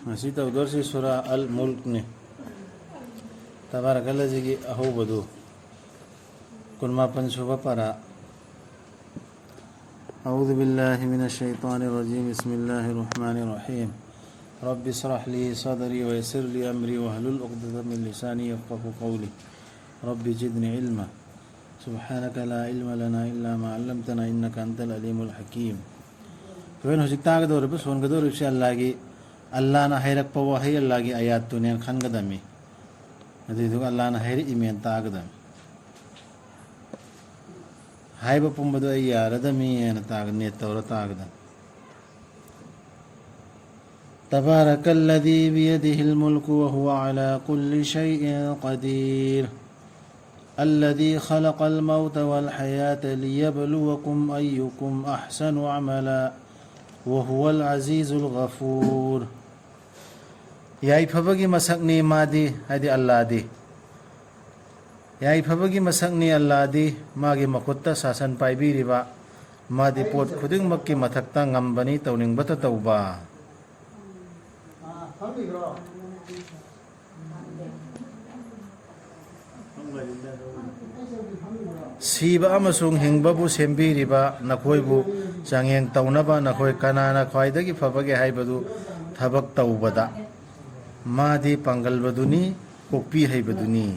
masih tahu dorsi surah Al-Mulk nih. Tabarakallah jigi ahu badu. Kun mapan suba para. A'udzu billahi minasyaitonir rajim. Bismillahirrahmanirrahim. Rabbi israh li sadri wa yassir li amri wa hlul 'uqdatam min lisani yafqahu qawli. Rabbi zidni ilma. Subhanaka la ilma lana illa ma 'allamtana innaka antal alimul hakim. Kau hujik taga dor bus hon gador ifsi Allah na hayrak pawa hay Allah gi ayat tu nian khan gadami. Adi tu Allah na hayri imen taga dam. Hay ba pumbado ayya radami en taga ne tawra taga dam. Tabarakalladhi biyadihi al-mulku wa huwa ala kulli shay'in qadir. الذي خلق الموت والحياة ليبلوكم أيكم أحسن عملا وهو العزيز الغفور ياي فبغي مسكني مادي هدي الله دي ياي فبغي مسكني الله دي ماغي مكوتا ساسن بايبي ربا مادي پوت خودنگ مكي متكتا غمبني تونين بتا توبا Siba amasung hingbabu sembiriba nakoibu changyeng taunaba nakoi kanana khwaidagi fabage haibadu thabak taubada madi pangalbaduni kokpi haibaduni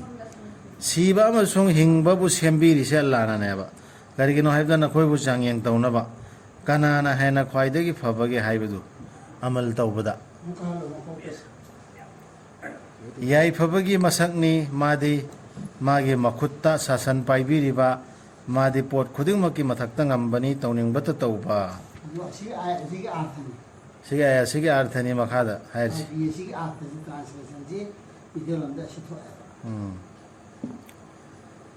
siba amasung hingbabu sembiri se Allah na neba garigino haibda nakoibu changyeng taunaba kanana haina khwaidagi fabage haibadu amal taubada yai fabagi masakni madi magi makutta sasan paibiriba madi pot khuding maki mathakta ngambani tawning bata tawba sigi arthani makhada hayr sigi arthani translation ji idelanda sitho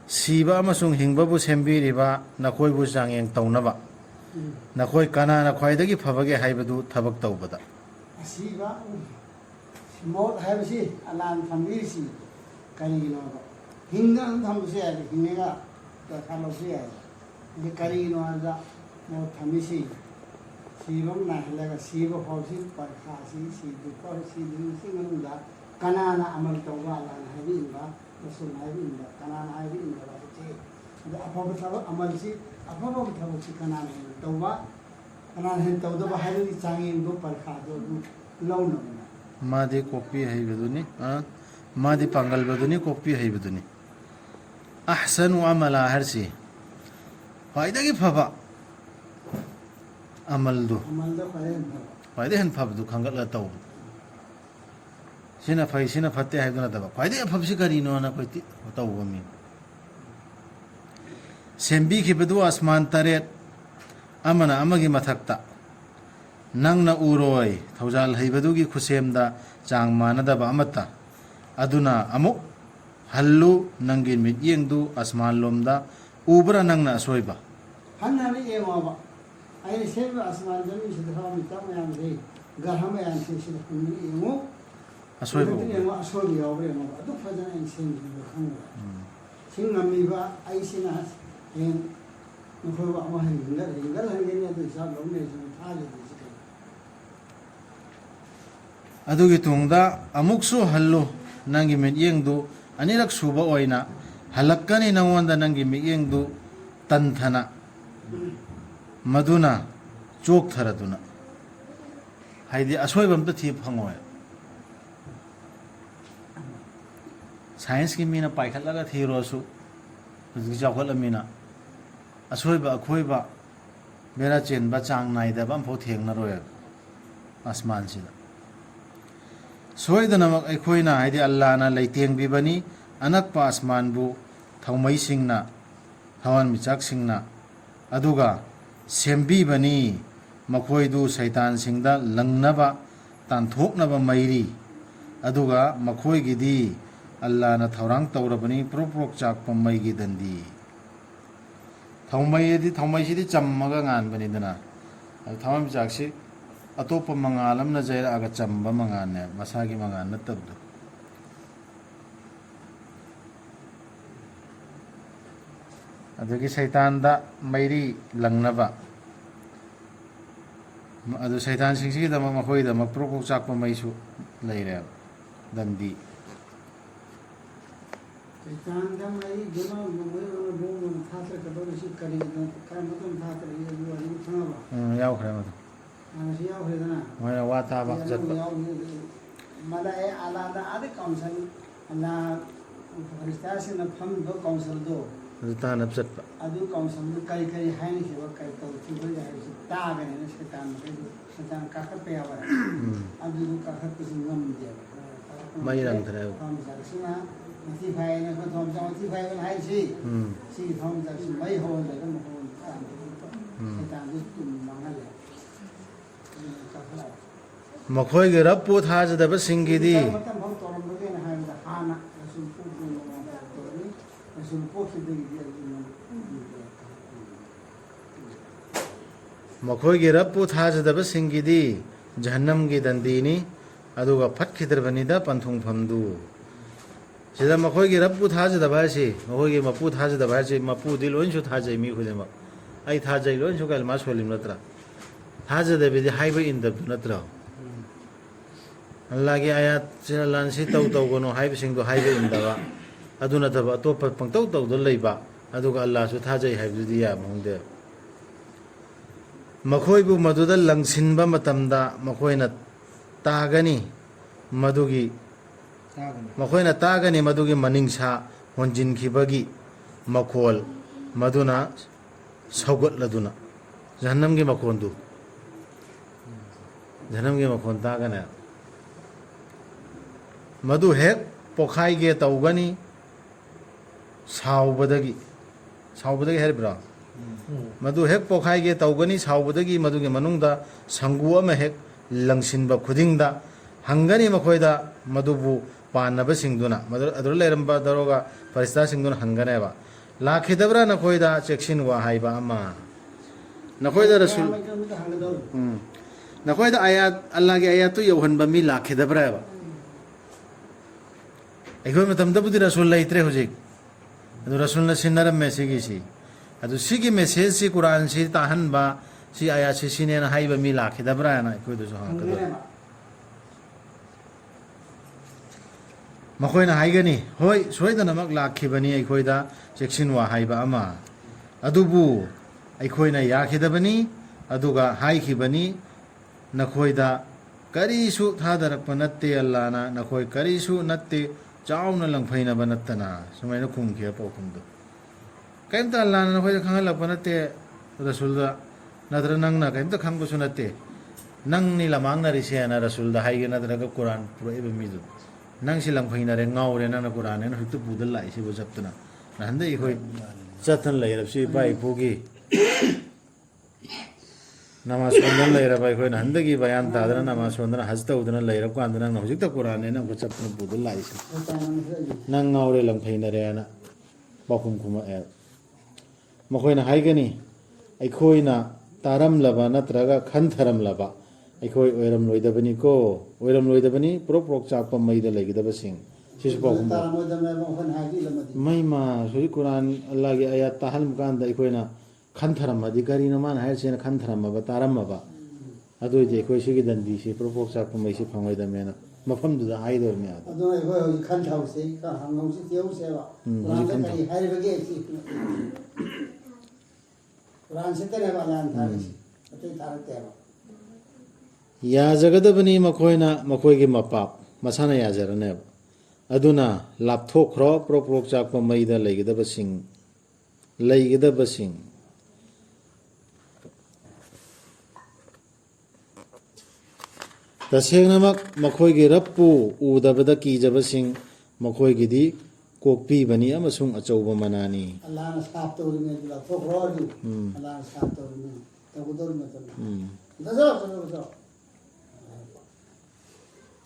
siba amasung hingbabu sembiriba nakoi bu changyeng tawnaba nakoi kanana khwaidagi phabage haibadu thabak tawbada siba mot haibasi alan famiri kanigino hinga thamse ay hinga khalose ay ni karino aja mo thamisi sibam na helaga siba hausi par khasi sidu par sidu singamda kanana amal tawba la habi inda rasul habi inda kanana habi inda bache da apaba thaba amal si apaba thaba si kanana tawba kanana hen tawda ba habi changi indo par khado launa madi kopi hai beduni madi pangal beduni kopi hai beduni أحسن عملا هرسي فايدة كيف فبا عمل دو فايدة هن فب دو خنقل لا توب سينا فاي سينا فتح هيدنا دبا فايدة فب سكرينو أنا كويتي توب مين سيمبي كي بدو أسمان تريت أمنا أمغي مثقتا نغنا أوروي توجال هي بدو كي خسيم دا جانگ مانا دبا أمتا أدونا أمو hallu nangin mit yengdu asman lomda ubra nangna soiba hanna ni ema ai seba asman jami sidha mi tam yan re garham yan se sidha ni emo asoiba emo asoiba yawe emo adu fajana in sen ni khanga singami ba ai sina en no ba ma hin ngal hangen ya de sa lomne sa thale de sika adu gi tungda amuksu hallu nangi mit yengdu anirak suba oina halakkani nangwanda nangi miyengdu tanthana maduna chok tharaduna haidi asoibam ta thip hangoy science ki mina paikhatlaga thirosu jakhol amina asoiba akhoiba mera chen ba chang nai da bam pho thengna roya asman sida soidanamak aikhoina haidi Allah na leiteng bibani anak pa asman bu thaumai singna thawan michak singna aduga sembi bani makhoi du saitan singda langnaba tanthoknaba mairi aduga makhoi gidi Allah na thaurang taurabani proprok chak pamai gi dandi thaumai sidi chammaga ngan bani dana thawam michak si atop mangalam na jaira aga chamba mangan ne masagi mangan na tabdu adagi saitan da mairi langnaba ꯑꯗꯨ ꯁꯩꯊꯥꯟꯁꯤꯡꯁꯤꯒꯤꯗꯃꯛ ꯃꯈꯣꯏꯒꯤꯗꯃꯛ ꯄ꯭ꯔꯣꯛ ꯄ꯭ꯔꯣꯛ ꯆꯥꯛꯄ ꯃꯩꯁꯨ ꯂꯩꯔꯦꯕ ꯗꯟꯗꯤ ꯀꯩꯇꯥꯟꯗ ꯃꯩ ꯒꯨꯅ bomb ꯊꯥꯗ꯭ꯔꯀꯗꯧꯔꯤꯁꯤ ꯀꯔꯤꯒꯤꯅꯣ ꯀꯔꯝꯕ ꯃꯇꯝ ꯊꯥꯗ꯭ꯔꯛꯏ ꯑꯗꯨ ꯋꯥꯔꯤ ꯈꯪꯉꯕ ꯌꯥꯎꯈ꯭ꯔꯦ ꯃꯗꯨ ꯍꯥꯟꯅꯁꯤ ꯌꯥꯎꯈ꯭ꯔꯦꯗꯅ ꯃꯣꯏꯅ ꯋꯥ ꯇꯥꯕ ꯆꯠꯄ ꯃꯗꯥꯏ ꯑꯂꯥꯗ ꯑꯥꯗ ꯀꯥꯎꯟꯁꯤꯜ ꯑꯂꯥ ꯐꯔꯤꯁꯇꯥꯁꯤꯡꯅ ꯐꯝꯃꯤꯕ ꯀꯥꯎꯟꯁꯤꯜꯗꯣ ꯑꯗꯨ ꯇꯥꯅꯕ ꯆꯠꯄ ꯑꯗꯨ ꯀꯥꯎꯟꯁꯤꯜꯗꯨ ꯀꯔꯤ ꯀꯔꯤ ꯍꯥꯏꯅꯈꯤꯕ ꯀꯔꯤ ꯇꯧꯈꯤꯕ ꯍꯥꯏꯕꯁꯤ ꯇꯥꯒꯅꯤꯅ ꯁꯩꯇꯥꯟ ꯃꯈꯩꯗꯨ ꯁꯩꯇꯥꯟ ꯀꯥꯈꯠꯄ ꯌꯥꯎꯋꯦ ꯑꯗꯨꯗꯨ ꯀꯥꯈꯠꯄꯁꯤ ꯉꯝꯗꯦꯕ ꯃꯩ ꯔꯪꯊ꯭ꯔꯦꯕ ꯊꯋꯥꯟꯃꯤꯆꯥꯛꯁꯤꯅ ꯃꯊꯤ ꯐꯥꯏꯅ ꯑꯩꯈꯣꯏ ꯊꯋꯥꯟꯃꯤꯆꯥꯛ ꯃꯊꯤ ꯐꯥꯏꯕꯅ ꯍꯥꯏꯔꯤꯁꯤ ꯁꯤꯒꯤ ꯊꯋꯥꯟꯃꯤꯆꯥꯛꯁꯤ ꯃꯩ ꯍꯧꯍꯜꯂꯒ ꯃꯈꯣꯟ ꯁꯩꯇꯥꯟꯗꯨ ꯇꯨꯝ ꯃꯥꯡꯍꯜꯂꯦ ꯀꯥꯈꯠꯂꯛꯑꯦ ꯃꯈꯣꯏꯒꯤ ꯔꯞꯄꯨ ꯊꯥꯖꯗꯕꯁꯤꯡꯒꯤꯗꯤ ꯃꯇꯝ ꯐꯥꯎ ꯇꯧꯔꯝꯕꯒꯦꯅ ꯍꯥꯏꯕꯗ ꯍꯥꯟꯅ ꯔꯁꯨꯜ ꯇꯧꯔꯅꯤ ꯔꯁꯨꯜ ꯄꯣꯛꯈꯤꯕꯗꯒꯤꯗꯤ ꯃꯈꯣꯏꯒꯤ ꯔꯞꯄꯨ ꯊꯥꯖꯗꯕꯁꯤꯡꯒꯤꯗꯤ ꯖꯍꯟꯅꯝꯒꯤ ꯗꯟꯗꯤꯅꯤ ꯑꯗꯨꯒ ꯐꯠꯈꯤꯗ꯭ꯔꯕꯅꯤꯗ ꯄꯟꯊꯨꯡꯐꯝꯗꯨ ꯁꯤꯗ ꯃꯈꯣꯏꯒꯤ ꯔꯞꯄꯨ ꯊꯥꯖꯗꯕ ꯍꯥꯏꯁꯤ ꯃꯈꯣꯏꯒꯤ ꯃꯄꯨ ꯊꯥꯖꯗꯕ ꯍꯥꯏꯁꯤ ꯃꯄꯨꯗꯤ ꯂꯣꯏꯅꯁꯨ ꯊꯥꯖꯩ ꯃꯤ ꯈꯨꯗꯤꯡꯃꯛ ꯑꯩ ꯊꯥꯖꯩ ꯂꯣꯏꯅꯁꯨ ꯀꯜꯃꯥ ꯁꯣꯜꯂꯤꯝ ꯅꯠꯇ꯭ꯔꯥ ꯊꯥꯖꯗꯕꯤꯗꯤ ꯍꯥꯏꯕ ꯏꯟꯗꯕꯗꯨ ꯅꯠꯇ꯭ꯔꯣ ꯑꯜꯂꯥꯍꯒꯤ ꯑꯌꯥꯠ ꯑꯜꯂꯥꯍꯅ ꯁꯤ ꯇꯧꯒꯅꯨ ꯍꯥꯏꯕꯁꯤꯡꯗꯣ ꯍꯥꯏꯕ ꯏꯟꯗꯕ ꯑꯗꯨ ꯅꯠꯇꯕ ꯑꯇꯣꯞꯄ ꯄꯪꯇꯧ ꯇꯧꯗꯨꯅ ꯂꯩꯕ ꯑꯗꯨꯒ ꯑꯜꯂꯥꯍꯁꯨ ꯊꯥꯖꯩ ꯍꯥꯏꯕꯗꯨꯗꯤ ꯌꯥꯕ ꯃꯈꯣꯏꯕꯨ ꯃꯗꯨꯗ ꯂꯪꯁꯤꯟꯕ ꯃꯇꯝꯗ ꯃꯈꯣꯏꯅ ꯇꯥꯒꯅꯤ ꯃꯗꯨꯒꯤ ꯃꯅꯤꯡꯁꯥ ꯍꯣꯟꯖꯤꯟꯈꯤꯕꯒꯤ ꯃꯈꯣꯜ ꯃꯗꯨꯅ ꯁꯧꯒꯠꯂꯗꯨꯅ ꯖꯍꯟꯅꯝꯒꯤ ꯃꯈꯣꯟꯗꯨ ꯖꯍꯟꯅꯝꯒꯤ ꯃꯈꯣꯟ ꯇꯥꯒꯅꯤ मधु हेक पोखाइगे तौगनी साउबदगी हेरब्रा मधु हेक पोखाइगे तौगनी साउबदगी मधुगे मनुंगदा संगु अमा हेक लंगसिनबा खुदिंगदा हंगनी मखोयदा मधुबु पानबा सिंगदुना मधु अदुर लेरंबा दरोगा फरिस्ता सिंगदुना हंगनेबा लाखिदबरा नखोयदा चेक्सिन वा हाइबा अमा नखोयदा रसूल नखोयदा आयात अल्लाह के आयात तो यौहनबा मी लाखिदबराबा अखोई मतमदबुदि रसूल लेत्रे हुजिक अदु रसूलना सिन्नरम मेसेगिसी अदु सिगी मेसेज सि कुरान सि ताहनबा सि आयात सि सिनेना हाइबा मी लाखिदबराना अखोई दुसु हांकदो मखोइना हाइगनी होय सोइदनमक लाखिबनी अखोइदा चेक्सिनवा हाइबा अमा अदुबु अखोइना याखिदबनी अदुगा हाइखिबनी नखोइदा करीसु थादरकप नत्ते अल्लाहना नखोइ करीसु नत्ते चाउना लंफैनबा नत्तना सुमाइना खुमखे पौखुमदो कैमता अल्लाहना नखोइदा खंगलकप नत्ते रसूलदा नद्र नंगना कैमता खंगबसु नत्ते नंगनि लमांगनरिसेना रसूलदा हाइगे नद्रगा कुरान पुरैबा मिदु नंगसि लंफैनरे ngawre nana कुरान ने हुक्तु पुदल लाइसि बो जप्तना नहंदे इखोइ चतन लैरबसि बाइ पुगी नमाज सोंदन लैरबा इखोइ नहंदगी बयान तादना नमाज सोंदन हज तौदना लैरब कांदना हुजिक त कुरान ने नंगो चपन पुदल लाइसि नंग ngawre लंफैनरे ना बाखुम खुमा ए मखोइना हाइगनी अखोइना तारमलबा नत्रगा खनथरमलबा अखोई ओइरम लोइदबनी को ओइरम लोइदबनी प्रोक प्रोक चाप मैदा लेगिदबसिंग सिस पाखुम मैमा सुई कुरान अल्लाह की आयत ताहल मुकांदा अखोइना खनथरमदि करिनो मान हायसेना खनथरमबा तारमबा अदुइदि अखोइ सिगी दंदी सि प्रोक प्रोक चाप मैसि फंगैदमेना मफमदुदा हाइदोरमे अदु अदु अखोइ होजि खनथाउसे का हंगौसि तियौसेबा कुरान करि हाइबगे सि कुरान सितने वाला थारिसि अतै थारतेबा याजगदबनी मखोइना मखोइगे मपाप मसाना याजरने अदुना लापथोख्रो प्रोक प्रोक चाप मैदा लेगिदबसिंग तसेंगनमक मखोइगे रप्पु उदबदा कीजबसिंग मखोइगिदी कोकपीबनी अमसुंग अचौबा मनानी अल्लाहना साफ तौरिने लापथोख्रो अदु अल्लाहना साफ तौरिने तगुदोरने दजो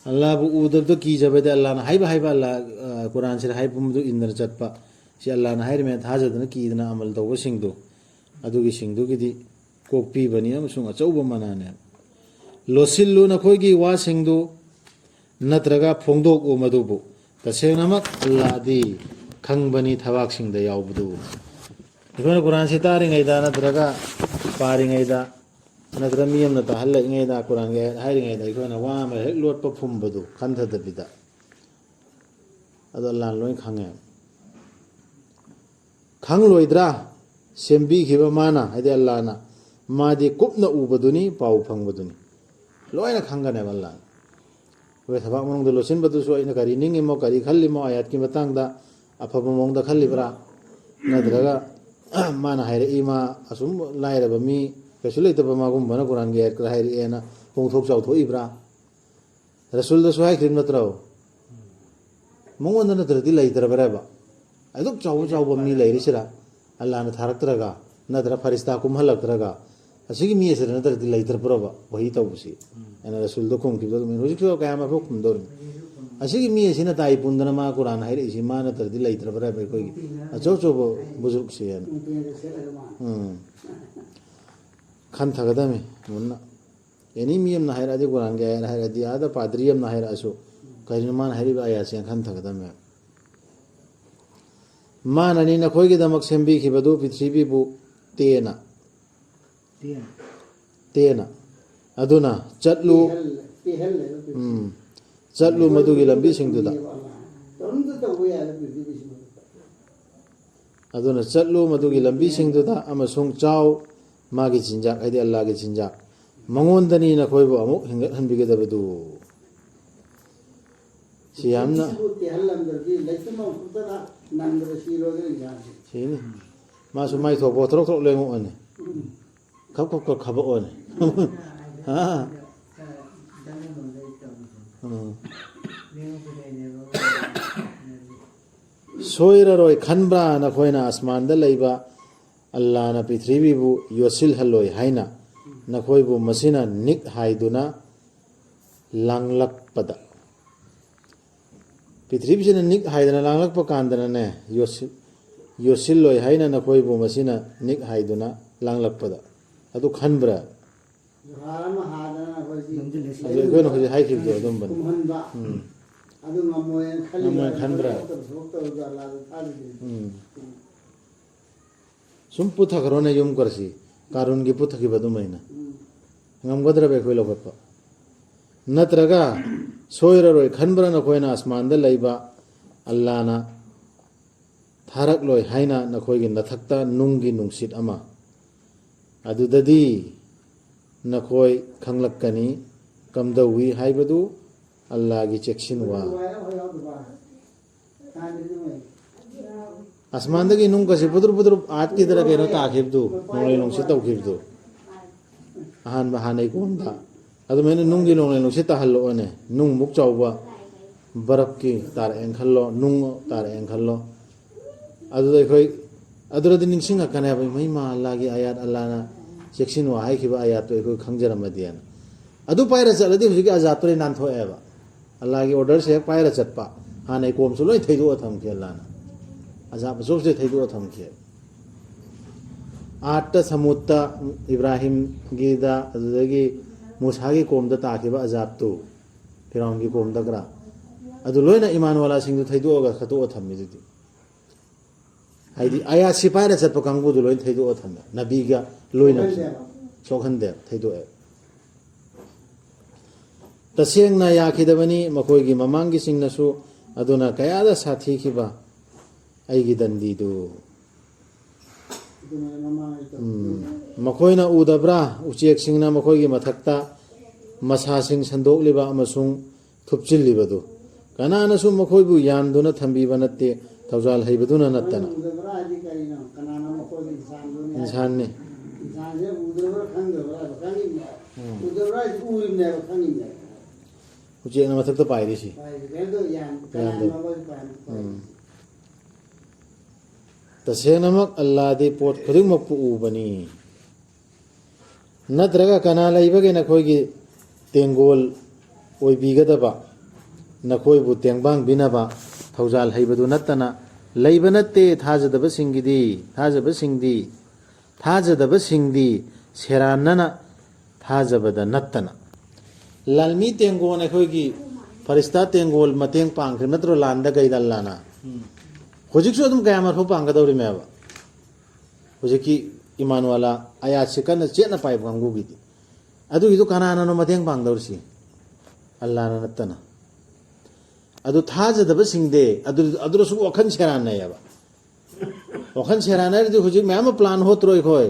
अल्लाह उदब तो की जब अल्लाह हाइबा हाइबा अल्लाह कुरान से हाइबुमदु इंदर चटपा सि अल्लाह हाइर में थाजदना कीदना अमल तौबा सिंगदु अदुगी सिंगदुगिदि कोपी बनी अमसुंग अचौबा मनाने लोसिल्लु नखोइगी वा सिंगदु नत्रगा फोंगदोक ओ मदुबु तसेंगनमक अल्लाहदी खंगबनी थवाक सिंगदा यावबदु इखोन कुरान से तारिंगैदा नत्रगा पारिंगैदा ꯅꯠꯇ꯭ꯔ ꯃꯤ ꯑꯃꯅ ꯇꯥꯍꯜꯂꯛꯏꯉꯩꯗ ꯀꯨꯔꯥꯟꯒꯤ ꯑꯥꯌꯥꯠ ꯍꯥꯏꯔꯤꯉꯩꯗ ꯑꯩꯈꯣꯏꯅ ꯋꯥ ꯑꯃ ꯍꯦꯛ ꯂꯣꯠꯄ ꯐꯨꯝꯕꯗꯨ ꯈꯟꯊꯗꯕꯤꯗ ꯑꯗꯣ ꯑꯜꯂꯥꯍꯅ ꯂꯣꯏ ꯈꯪꯉꯦ ꯈꯪꯂꯣꯏꯗ꯭ꯔꯥ ꯁꯦꯝꯕꯤꯈꯤꯕ ꯃꯥꯅ ꯍꯥꯏꯗꯤ ꯑꯜꯂꯥꯍꯅ ꯃꯥꯗꯤ ꯀꯨꯞꯅ ꯎꯕꯗꯨꯅꯤ ꯄꯥꯎ ꯐꯪꯕꯗꯨꯅꯤ ꯂꯣꯏꯅ ꯈꯪꯒꯅꯦꯕ ꯑꯜꯂꯥꯍꯅ ꯑꯩꯈꯣꯏ ꯊꯕꯛ ꯃꯅꯨꯡꯗ ꯂꯣꯠꯁꯤꯟꯕꯗꯨꯁꯨ ꯑꯩꯅ ꯀꯔꯤ ꯅꯤꯡꯉꯤꯃꯣ ꯀꯔꯤ ꯈꯜꯂꯤꯃꯣ ꯑꯥꯌꯥꯠꯀꯤ ꯃꯇꯥꯡꯗ ꯑꯐꯕ ꯃꯑꯣꯡꯗ ꯈꯜꯂꯤꯕ꯭ꯔꯥ ꯅꯠꯇ꯭ꯔꯒ ꯃꯥꯅ ꯍꯥꯏꯔꯛꯏ ꯃꯥ ꯑꯁꯨꯝ ꯂꯥꯏꯔꯕ ꯃꯤ ꯀꯩꯁꯨ ꯂꯩꯇꯕ ꯃꯥꯒꯨꯝꯕꯅ ꯀꯨꯔꯥꯟꯒꯤ ꯑꯥꯌꯥꯠ ꯈꯔ ꯍꯥꯏꯔꯛꯑꯦꯅ ꯄꯣꯡꯊꯣꯛ ꯆꯥꯎꯊꯣꯛꯏꯕ꯭ꯔꯥ ꯔꯁꯨꯜꯗꯁꯨ ꯍꯥꯏꯈ꯭ꯔꯤꯕ ꯅꯠꯇ꯭ꯔꯣ ꯃꯉꯣꯟꯗ ꯅꯠꯇ꯭ꯔꯗꯤ ꯂꯩꯇ꯭ꯔꯕꯔꯦꯕ ꯑꯗꯨꯛ ꯆꯥꯎꯕ ꯃꯤ ꯂꯩꯔꯤꯁꯤꯔ ꯑꯜꯂꯥꯍꯅ ꯊꯥꯔꯛꯇ꯭ꯔꯒ ꯅꯠꯇ꯭ꯔꯒ ꯐꯔꯤꯁꯇꯥ ꯀꯨꯝꯍꯜꯂꯛꯇ꯭ꯔꯒ ꯑꯁꯤꯒꯤ ꯃꯤ ꯑꯁꯤꯗ ꯅꯠꯇ꯭ꯔꯗꯤ ꯂꯩꯇ꯭ꯔꯕ꯭ꯔꯕ ꯋꯥꯍꯤ ꯇꯧꯕꯁꯤ ꯑꯩꯅ ꯔꯁꯨꯜꯗ ꯈꯨꯝꯈꯤꯕꯗꯣ ꯑꯗꯨꯃꯥꯏꯅ ꯍꯧꯖꯤꯛꯁꯨ ꯀꯌꯥ ꯑꯃ ꯈꯨꯝꯗꯧꯔꯤꯅꯤ ꯑꯁꯤꯒꯤ ꯃꯤ ꯑꯁꯤꯅ ꯇꯥꯏ ꯄꯨꯟꯗꯅ ꯃꯥ ꯀꯨꯔꯥꯟ ꯍꯥꯏꯔꯛꯏꯁꯤ ꯃꯥ ꯅꯠꯇ꯭ꯔꯗꯤ ꯂꯩꯇ꯭ꯔꯕ꯭ꯔꯥꯕ ꯑꯩꯈꯣꯏꯒꯤ ꯑꯆꯧ ꯑꯆꯧꯕ ꯕꯨꯖꯨꯔꯛꯁꯤ ꯍꯥꯏꯅ ꯈꯟꯊꯒꯗꯝꯃꯤ ꯃꯨꯟꯅ ꯑꯦꯅꯤ ꯃꯤ ꯑꯃꯅ ꯍꯥꯏꯔꯛꯑꯗꯤ ꯀꯨꯔꯥꯟꯒꯤ ꯑꯥꯌꯥꯠ ꯍꯥꯏꯔꯛꯑꯗꯤ ꯑꯥꯗ ꯄꯥꯗ꯭ꯔꯤ ꯑꯃꯅ ꯍꯥꯏꯔꯛꯑꯁꯨ ꯀꯔꯤꯅꯣ ꯃꯥꯅ ꯍꯥꯏꯔꯤꯕ ꯑꯥꯌꯥꯠꯁꯦ ꯈꯟꯊꯒꯗꯝꯃꯦ ꯃꯥꯅꯅꯤ ꯅꯈꯣꯏꯒꯤꯗꯃꯛ ꯁꯦꯝꯕꯤꯈꯤꯕꯗꯨ ꯄ꯭ꯔꯤꯊꯤꯕꯤꯕꯨ ꯇꯦꯅ ꯑꯗꯨꯅ ꯆꯠꯂꯨ ꯆꯠꯂꯨ ꯃꯗꯨꯒꯤ ꯂꯝꯕꯤꯁꯤꯡꯗꯨꯗ ꯑꯗꯨꯅ ꯆꯠꯂꯨ ꯃꯗꯨꯒꯤ ꯂꯝꯕꯤꯁꯤꯡꯗꯨꯗ ꯑꯃꯁꯨꯡ ꯆꯥꯎ ꯃꯥꯒꯤ ꯆꯤꯟꯖꯥꯛ ꯍꯥꯏꯗꯤ ꯑꯜꯂꯥꯍꯒꯤ ꯆꯤꯟꯖꯥꯛ ꯃꯉꯣꯟꯗꯅꯤ ꯅꯈꯣꯏꯕꯨ ꯑꯃꯨꯛ ꯍꯤꯡꯒꯠꯍꯟꯕꯤꯒꯗꯕꯗꯨ ꯁꯤ ꯌꯥꯝꯅ ꯁꯤꯅꯤ ꯃꯥꯁꯨ ꯃꯥꯏ ꯊꯣꯛꯄ ꯊꯣꯔꯛ ꯊꯣꯔꯛ ꯂꯦꯡꯉꯛꯑꯣꯅꯦ ꯈꯞ ꯈꯞ ꯈꯞ ꯈꯕꯛꯑꯣꯅꯦ ꯁꯣꯏꯔꯔꯣꯏ ꯈꯟꯕ꯭ꯔꯥ ꯅꯈꯣꯏꯅ ꯑꯁꯃꯥꯟꯗ ꯂꯩꯕ ꯑꯜꯂꯥꯍꯅ ꯄ꯭ꯔꯤꯊꯤꯕꯤꯕꯨ ꯌꯣꯠꯁꯤꯜꯍꯜꯂꯣꯏ ꯍꯥꯏꯅ ꯅꯈꯣꯏꯕꯨ ꯃꯁꯤꯅ ꯅꯤꯛ ꯍꯥꯏꯗꯨꯅ ꯂꯥꯡꯂꯛꯄꯗ ꯄ꯭ꯔꯤꯊꯤꯕꯤꯁꯤꯅ ꯅꯤꯛ ꯍꯥꯏꯗꯅ ꯂꯥꯡꯂꯛꯄ ꯀꯥꯟꯗꯅꯅꯦ ꯌꯣꯠꯁꯤꯜꯂꯣꯏ ꯍꯥꯏꯅ ꯅꯈꯣꯏꯕꯨ ꯃꯁꯤꯅ ꯅꯤꯛ ꯍꯥꯏꯗꯨꯅ ꯂꯥꯡꯂꯛꯄꯗ ꯑꯗꯨ ꯈꯟꯕ꯭ꯔꯥ ꯑꯗꯨ ꯑꯩꯈꯣꯏꯅ ꯍꯧꯖꯤꯛ ꯍꯥꯏꯈꯤꯕꯗꯣ ꯑꯗꯨꯝꯕꯅꯤ ꯉꯝꯃꯣꯏ ꯈꯟꯕ꯭ꯔꯥ ꯁꯨꯝ ꯄꯨꯊꯈ꯭ꯔꯣꯅꯦ ꯌꯨꯝ ꯀꯔꯁꯤ ꯀꯥꯔꯨꯟꯒꯤ ꯄꯨꯊꯈꯤꯕ ꯑꯗꯨꯃꯥꯏꯅ ꯉꯝꯒꯗ꯭ꯔꯕ ꯑꯩꯈꯣꯏ ꯂꯧꯈꯠꯄ ꯅꯠꯇ꯭ꯔꯒ ꯁꯣꯏꯔꯔꯣꯏ ꯈꯟꯕ꯭ꯔꯥ ꯅꯈꯣꯏꯅ ꯑꯁꯃꯥꯟꯗ ꯂꯩꯕ ꯑꯜꯂꯥꯍꯅ ꯊꯥꯔꯛꯂꯣꯏ ꯍꯥꯏꯅ ꯅꯈꯣꯏꯒꯤ ꯅꯊꯛꯇ ꯅꯨꯡꯒꯤ ꯅꯨꯡꯁꯤꯠ ꯑꯃ ꯑꯗꯨꯗꯗꯤ ꯅꯈꯣꯏ ꯈꯪꯂꯛꯀꯅꯤ ꯀꯝꯗꯧꯋꯤ ꯍꯥꯏꯕꯗꯨ ꯑꯜꯂꯥꯍꯒꯤ ꯆꯦꯛꯁꯤꯟꯋꯥ ꯑꯁꯃꯥꯟꯗꯒꯤ ꯅꯨꯡꯒꯁꯤ ꯄꯨꯗ꯭ꯔꯨꯞ ꯄꯨꯗ꯭ꯔꯨꯞ ꯑꯥꯠꯀꯤꯗꯔ ꯀꯩꯅꯣ ꯇꯥꯈꯤꯕꯗꯨ ꯅꯣꯡꯂꯩ ꯅꯨꯡꯁꯤꯠ ꯇꯧꯈꯤꯕꯗꯨ ꯑꯍꯥꯟꯕ ꯍꯥꯟꯅꯩ ꯀꯣꯟꯗ ꯑꯗꯨꯃꯥꯏꯅ ꯅꯨꯡꯒꯤ ꯅꯣꯡꯂꯩ ꯅꯨꯡꯁꯤꯠ ꯇꯥꯍꯜꯂꯛꯑꯣꯅꯦ ꯅꯨꯡꯃꯨꯛ ꯆꯥꯎꯕ ꯕꯔꯞꯀꯤ ꯇꯥꯔꯛꯑꯦꯅ ꯈꯜꯂꯣ ꯅꯨꯡ ꯇꯥꯔꯛꯑꯦꯅ ꯈꯜꯂꯣ ꯑꯗꯨꯗ ꯑꯩꯈꯣꯏ ꯑꯗꯨꯗꯗꯤ ꯅꯤꯡꯁꯤꯡꯉꯛꯀꯅꯦꯕ ꯃꯩꯃꯥ ꯑꯜꯂꯥꯍꯒꯤ ꯑꯥꯌꯥꯠ ꯑꯜꯂꯥꯍꯅ ꯆꯦꯛꯁꯤꯟꯋꯥ ꯍꯥꯏꯈꯤꯕ ꯑꯥꯌꯥꯠꯇꯣ ꯑꯩꯈꯣꯏ ꯈꯪꯖꯔꯝꯃꯗꯤꯅ ꯑꯗꯨ ꯄꯥꯏꯔ ꯆꯠꯂꯗꯤ ꯍꯧꯖꯤꯛꯀꯤ ꯑꯖꯥꯕꯇꯨꯗꯤ ꯅꯥꯟꯊꯣꯛꯑꯦꯕ ꯑꯜꯂꯥꯍꯒꯤ ꯑꯣꯔꯗꯔꯁꯦ ꯍꯦꯛ ꯄꯥꯏꯔ ꯆꯠꯄ ꯍꯥꯟꯅꯩ ꯀꯣꯝꯁꯨ ꯂꯣꯏ ꯊꯩꯗꯣꯛꯑ ꯊꯝꯈꯤ ꯑꯜꯂꯥꯍꯅ ꯑꯖꯥꯕ ꯑꯆꯧꯕꯁꯦ ꯊꯩꯗꯣꯛꯑ ꯊꯝꯈꯤ ꯑꯥꯔꯠꯇ ꯁꯃꯨꯠꯇ ꯏꯕ꯭ꯔꯥꯍꯤꯝꯒꯤꯗ ꯑꯗꯨꯗꯒꯤ ꯃꯨꯁꯥꯒꯤ ꯀꯣꯝꯗ ꯇꯥꯈꯤꯕ ꯑꯖꯥꯕꯇꯨ ꯐꯤꯔꯥꯎꯟꯒꯤ ꯀꯣꯝꯗꯒ꯭ꯔꯥ ꯑꯗꯨ ꯂꯣꯏꯅ ꯏꯃꯥꯟꯋꯥꯂꯥꯁꯤꯡꯗꯨ ꯊꯩꯗꯣꯛꯑꯒ ꯈꯠꯇꯣꯛꯑ ꯊꯝꯃꯤꯗꯨꯗꯤ ꯍꯥꯏꯗꯤ ꯑꯌꯥꯠꯁꯤ ꯄꯥꯏꯔ ꯆꯠꯄ ꯀꯥꯡꯕꯨꯗꯨ ꯂꯣꯏ ꯊꯩꯗꯣꯛꯑ ꯊꯝꯃꯦ ꯅꯕꯤꯒ ꯂꯣꯏꯅ ꯁꯣꯛꯍꯟꯗꯦ ꯊꯩꯗꯣꯛꯑꯦ ꯇꯁꯦꯡꯅ ꯌꯥꯈꯤꯗꯕꯅꯤ ꯃꯈꯣꯏꯒꯤ ꯃꯃꯥꯡꯒꯤꯁꯤꯡꯅꯁꯨ ꯑꯗꯨꯅ ꯀꯌꯥꯗ ꯁꯥꯊꯤꯈꯤꯕ ꯑꯩꯒꯤ ꯗꯟꯗꯤꯗꯨ ꯃꯈꯣꯏꯅ ꯎꯗꯕ꯭ꯔꯥ ꯎꯆꯦꯛꯁꯤꯡꯅ ꯃꯈꯣꯏꯒꯤ ꯃꯊꯛꯇ ꯃꯁꯥꯁꯤꯡ ꯁꯟꯗꯣꯛꯂꯤꯕ ꯑꯃꯁꯨꯡ ꯊꯨꯞꯆꯤꯜꯂꯤꯕꯗꯨ ꯀꯅꯥꯅꯁꯨ ꯃꯈꯣꯏꯕꯨ ꯌꯥꯟꯗꯨꯅ ꯊꯝꯕꯤꯕ ꯅꯠꯇꯦ ꯊꯧꯖꯥꯜ ꯍꯩꯕꯗꯨꯅ ꯅꯠꯇꯅ ꯏꯟꯁꯥꯟꯅꯤ ꯎꯆꯦꯛꯅ ꯃꯊꯛꯇ ꯄꯥꯏꯔꯤꯁꯤ ꯇꯁꯦꯡꯅꯃꯛ ꯑꯜꯂꯥꯍꯗꯤ ꯄꯣꯠ ꯈꯨꯗꯤꯡꯃꯛꯄꯨ ꯎꯕꯅꯤ ꯅꯠꯇ꯭ꯔꯒ ꯀꯅꯥ ꯂꯩꯕꯒꯦ ꯅꯈꯣꯏꯒꯤ ꯇꯦꯡꯒꯣꯜ ꯑꯣꯏꯕꯤꯒꯗꯕ ꯅꯈꯣꯏꯕꯨ ꯇꯦꯡꯕꯥꯡꯕꯤꯅꯕ ꯊꯧꯖꯥꯜ ꯍꯩꯕꯗꯨ ꯅꯠꯇꯅ ꯂꯩꯕ ꯅꯠꯇꯦ ꯊꯥꯖꯗꯕꯁꯤꯡꯗꯤ ꯁꯦꯔꯥꯟꯅꯅ ꯊꯥꯖꯕꯗ ꯅꯠꯇꯅ ꯂꯥꯟꯃꯤ ꯇꯦꯡꯒꯣꯜ ꯑꯩꯈꯣꯏꯒꯤ ꯐꯔꯤꯁꯇꯥ ꯇꯦꯡꯒꯣꯜ ꯃꯇꯦꯡ ꯄꯥꯡꯈ꯭ꯔꯦ ꯅꯠꯇ꯭ꯔꯣ ꯂꯥꯟꯗ ꯀꯩꯗ ꯑꯜꯂꯥꯍꯅ ꯍꯧꯖꯤꯛꯁꯨ ꯑꯗꯨꯝ ꯀꯌꯥꯃꯔꯐꯥꯎ ꯄꯥꯡꯒꯗꯧꯔꯤꯃꯦꯕ ꯍꯧꯖꯤꯛꯀꯤ ꯏꯃꯥꯟꯋꯥꯂꯥ ꯑꯌꯥꯠꯁꯤ ꯀꯟꯅ ꯆꯦꯠꯅ ꯄꯥꯏꯕ ꯀꯥꯡꯕꯨꯒꯤꯗꯤ ꯑꯗꯨꯒꯤꯗꯨ ꯀꯅꯥꯅꯅꯣ ꯃꯇꯦꯡ ꯄꯥꯡꯗꯧꯔꯤꯁꯤ ꯑꯜꯂꯥꯍꯅ ꯅꯠꯇꯅ ꯑꯗꯨ ꯊꯥꯖꯗꯕꯁꯤꯡꯗꯤ ꯑꯗꯨꯗꯁꯨ ꯋꯥꯈꯜ ꯁꯦꯔꯥꯟꯅꯩꯌꯦꯕ ꯋꯥꯈꯜ ꯁꯦꯔꯥꯟꯅꯔꯗꯤ ꯍꯧꯖꯤꯛ ꯃꯌꯥꯝ ꯑꯃ ꯄ꯭ꯂꯥꯟ ꯍꯣꯠꯇ꯭ꯔꯣ ꯑꯩꯈꯣꯏ